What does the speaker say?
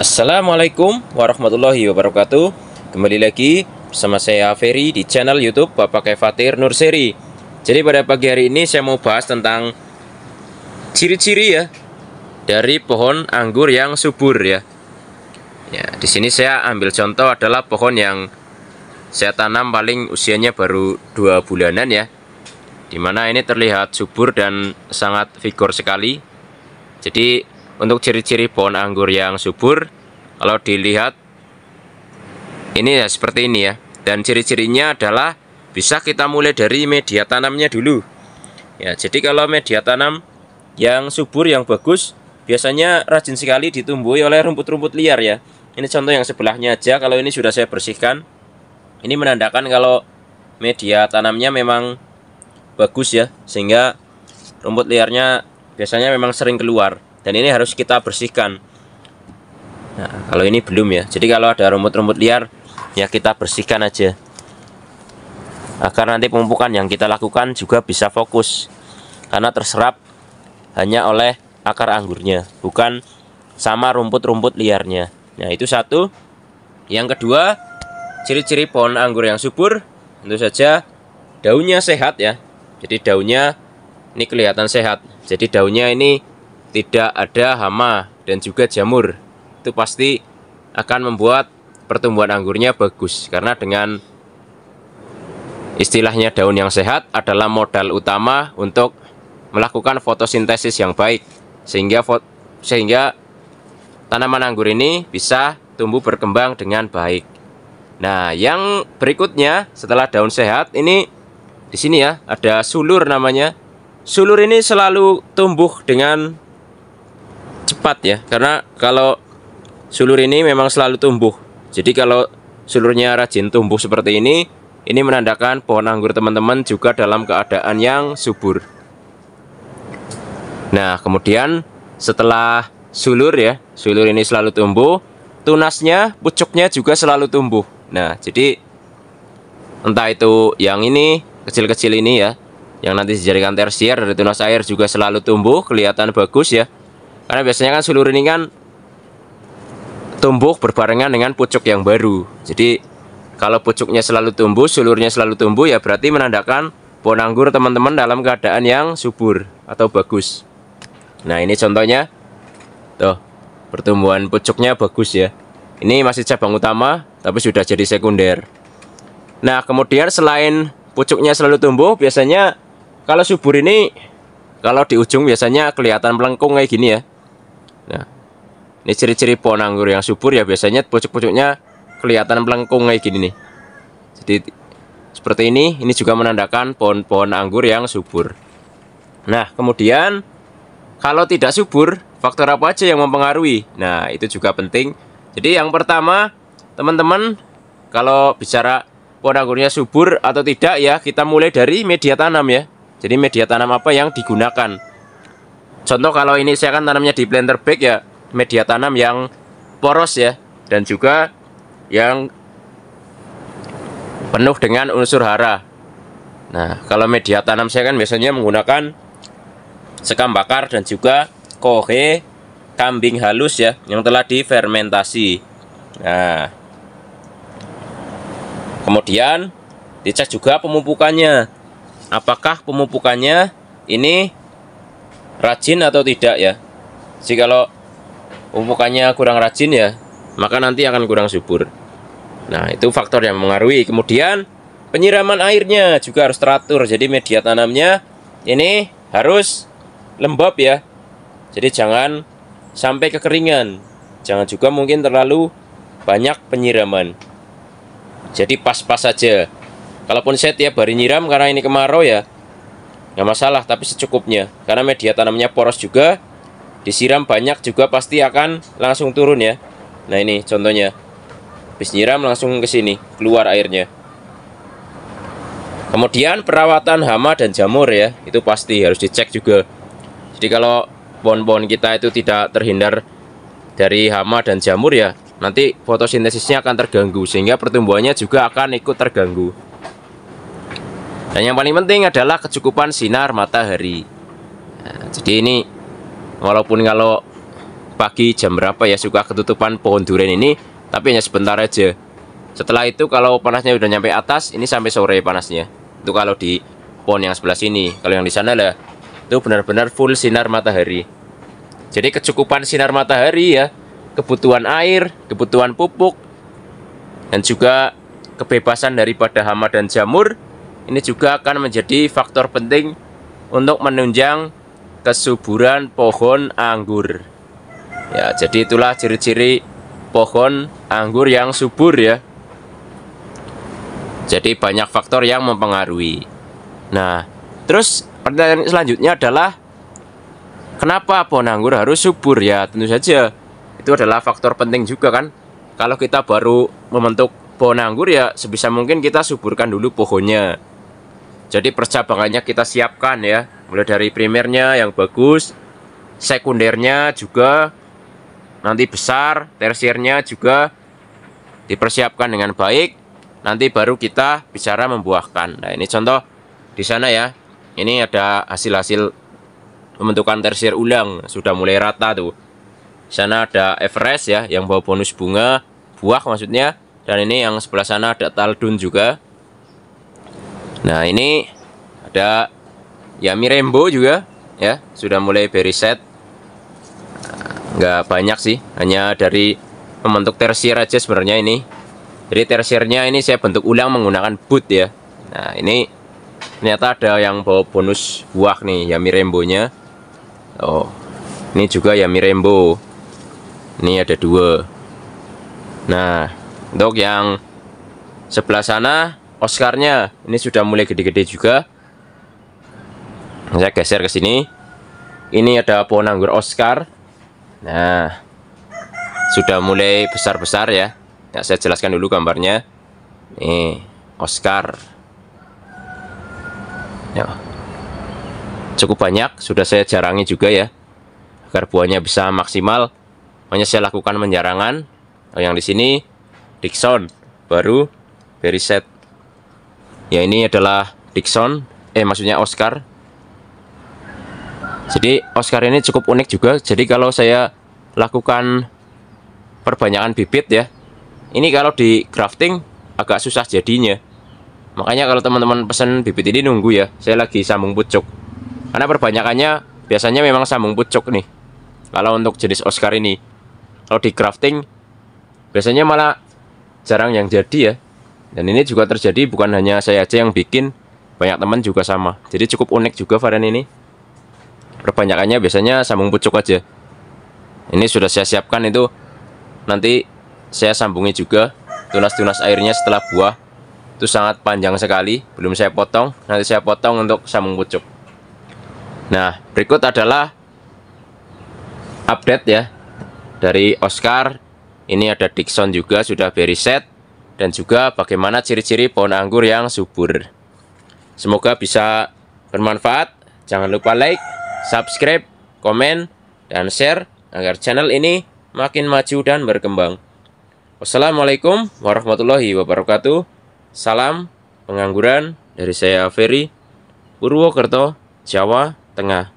Assalamualaikum warahmatullahi wabarakatuh. Kembali lagi bersama saya Ferry di channel YouTube Bapak Kefatir Nurseri. Jadi pada pagi hari ini saya mau bahas tentang ciri-ciri ya dari pohon anggur yang subur ya. Ya, di sini saya ambil contoh adalah pohon yang saya tanam paling usianya baru 2 bulanan ya. Dimana ini terlihat subur dan sangat vigor sekali. Jadi untuk ciri-ciri pohon anggur yang subur, kalau dilihat ini ya seperti ini ya. Dan ciri-cirinya adalah bisa kita mulai dari media tanamnya dulu. Ya, jadi kalau media tanam yang subur yang bagus biasanya rajin sekali ditumbuhi oleh rumput-rumput liar ya. Ini contoh yang sebelahnya aja, kalau ini sudah saya bersihkan. Ini menandakan kalau media tanamnya memang bagus ya, sehingga rumput liarnya biasanya memang sering keluar dan ini harus kita bersihkan. Nah, kalau ini belum ya. Jadi kalau ada rumput-rumput liar ya kita bersihkan aja, agar nanti pemupukan yang kita lakukan juga bisa fokus, karena terserap hanya oleh akar anggurnya, bukan sama rumput-rumput liarnya. Nah, itu satu. Yang kedua, ciri-ciri pohon anggur yang subur tentu saja daunnya sehat ya. Jadi daunnya ini kelihatan sehat. Jadi daunnya ini tidak ada hama dan juga jamur. Itu pasti akan membuat pertumbuhan anggurnya bagus, karena dengan istilahnya daun yang sehat adalah modal utama untuk melakukan fotosintesis yang baik, sehingga tanaman anggur ini bisa tumbuh berkembang dengan baik. Nah, yang berikutnya setelah daun sehat ini di sini ya ada sulur namanya. Sulur ini selalu tumbuh dengan cepat ya, karena kalau sulur ini memang selalu tumbuh. Jadi kalau sulurnya rajin tumbuh seperti ini menandakan pohon anggur teman-teman juga dalam keadaan yang subur. Nah, kemudian setelah sulur ya, sulur ini selalu tumbuh, tunasnya, pucuknya juga selalu tumbuh. Nah, jadi entah itu yang ini kecil-kecil ini ya, yang nanti dijadikan tersier dari tunas air juga selalu tumbuh, kelihatan bagus ya. Karena biasanya kan sulur ini kan tumbuh berbarengan dengan pucuk yang baru. Jadi kalau pucuknya selalu tumbuh, sulurnya selalu tumbuh ya berarti menandakan pohon anggur teman-teman dalam keadaan yang subur atau bagus. Nah, ini contohnya. Tuh, pertumbuhan pucuknya bagus ya. Ini masih cabang utama tapi sudah jadi sekunder. Nah, kemudian selain pucuknya selalu tumbuh, biasanya kalau subur ini, kalau di ujung biasanya kelihatan melengkung kayak gini ya. Nah, ini ciri-ciri pohon anggur yang subur ya, biasanya pucuk-pucuknya kelihatan melengkung kayak gini nih. Jadi seperti ini juga menandakan pohon-pohon anggur yang subur. Nah, kemudian kalau tidak subur, faktor apa aja yang mempengaruhi? Nah, itu juga penting. Jadi yang pertama, teman-teman, kalau bicara pohon anggurnya subur atau tidak ya, kita mulai dari media tanam ya. Jadi media tanam apa yang digunakan. Contoh kalau ini saya kan tanamnya di planter bag ya, media tanam yang poros ya, dan juga yang penuh dengan unsur hara. Nah, kalau media tanam saya kan biasanya menggunakan sekam bakar dan juga kohe kambing halus ya, yang telah difermentasi. Nah, kemudian dicek juga pemupukannya. Apakah pemupukannya ini rajin atau tidak ya. Jadi kalau pemupukannya kurang rajin ya, maka nanti akan kurang subur. Nah, itu faktor yang mengaruhi. Kemudian penyiraman airnya juga harus teratur. Jadi media tanamnya ini harus lembab ya. Jadi jangan sampai kekeringan. Jangan juga mungkin terlalu banyak penyiraman. Jadi pas-pas saja. Kalaupun saya tiap hari nyiram karena ini kemarau ya, nggak masalah, tapi secukupnya. Karena media tanamnya poros juga, disiram banyak juga pasti akan langsung turun ya. Nah, ini contohnya. Habis nyiram langsung ke sini, keluar airnya. Kemudian perawatan hama dan jamur ya, itu pasti harus dicek juga. Jadi kalau pohon-pohon kita itu tidak terhindar dari hama dan jamur ya, nanti fotosintesisnya akan terganggu, sehingga pertumbuhannya juga akan ikut terganggu. Dan yang paling penting adalah kecukupan sinar matahari. Nah, jadi ini walaupun kalau pagi jam berapa ya suka ketutupan pohon durian ini, tapi hanya sebentar aja. Setelah itu kalau panasnya udah nyampe atas, ini sampai sore panasnya. Itu kalau di pohon yang sebelah sini. Kalau yang di sana lah itu benar-benar full sinar matahari. Jadi kecukupan sinar matahari ya, kebutuhan air, kebutuhan pupuk, dan juga kebebasan daripada hama dan jamur, ini juga akan menjadi faktor penting untuk menunjang kesuburan pohon anggur. Ya, jadi itulah ciri-ciri pohon anggur yang subur ya. Jadi banyak faktor yang mempengaruhi. Nah, terus pertanyaan selanjutnya adalah kenapa pohon anggur harus subur? Ya, tentu saja itu adalah faktor penting juga kan. Kalau kita baru membentuk pohon anggur ya sebisa mungkin kita suburkan dulu pohonnya. Jadi percabangannya kita siapkan ya, mulai dari primernya yang bagus, sekundernya juga nanti besar, tersiernya juga dipersiapkan dengan baik. Nanti baru kita bicara membuahkan. Nah, ini contoh di sana ya. Ini ada hasil-hasil pembentukan tersier ulang, sudah mulai rata tuh. Di sana ada Everest ya, yang bawa bonus bunga, buah maksudnya. Dan ini yang sebelah sana ada Taldun juga. Nah, ini ada Yami Rainbow juga ya, sudah mulai berry set. Nggak banyak sih, hanya dari membentuk tersier aja sebenarnya ini. Jadi tersiernya ini saya bentuk ulang menggunakan boot ya. Nah, ini ternyata ada yang bawa bonus buah nih, Yami Rainbow-nya. Oh, ini juga Yami Rainbow. Ini ada 2. Nah, untuk yang sebelah sana Oscarnya ini sudah mulai gede-gede juga. Saya geser ke sini. Ini ada pohon anggur Oscar. Nah, sudah mulai besar-besar ya. Ya, saya jelaskan dulu gambarnya. Nih, Oscar. Ya. Cukup banyak, sudah saya jarangi juga ya, agar buahnya bisa maksimal. Hanya saya lakukan penjarangan. Yang di sini Dickson, baru berry set. Ya, ini adalah Dickson, maksudnya Oscar. Jadi Oscar ini cukup unik juga. Jadi kalau saya lakukan perbanyakan bibit ya, ini kalau di grafting agak susah jadinya. Makanya kalau teman-teman pesan bibit ini nunggu ya, saya lagi sambung pucuk. Karena perbanyakannya biasanya memang sambung pucuk nih. Kalau untuk jenis Oscar ini, kalau di grafting biasanya malah jarang yang jadi ya. Dan ini juga terjadi, bukan hanya saya aja yang bikin, banyak teman juga sama. Jadi cukup unik juga varian ini. Perbanyakannya biasanya sambung pucuk aja. Ini sudah saya siapkan, itu nanti saya sambungi juga tunas-tunas airnya setelah buah. Itu sangat panjang sekali, belum saya potong. Nanti saya potong untuk sambung pucuk. Nah, berikut adalah update ya dari Oscar. Ini ada Dickson juga sudah berry set. Dan juga bagaimana ciri-ciri pohon anggur yang subur. Semoga bisa bermanfaat. Jangan lupa like, subscribe, komen, dan share agar channel ini makin maju dan berkembang. Wassalamualaikum warahmatullahi wabarakatuh. Salam pengangguran dari saya Ferry, Purwokerto, Jawa Tengah.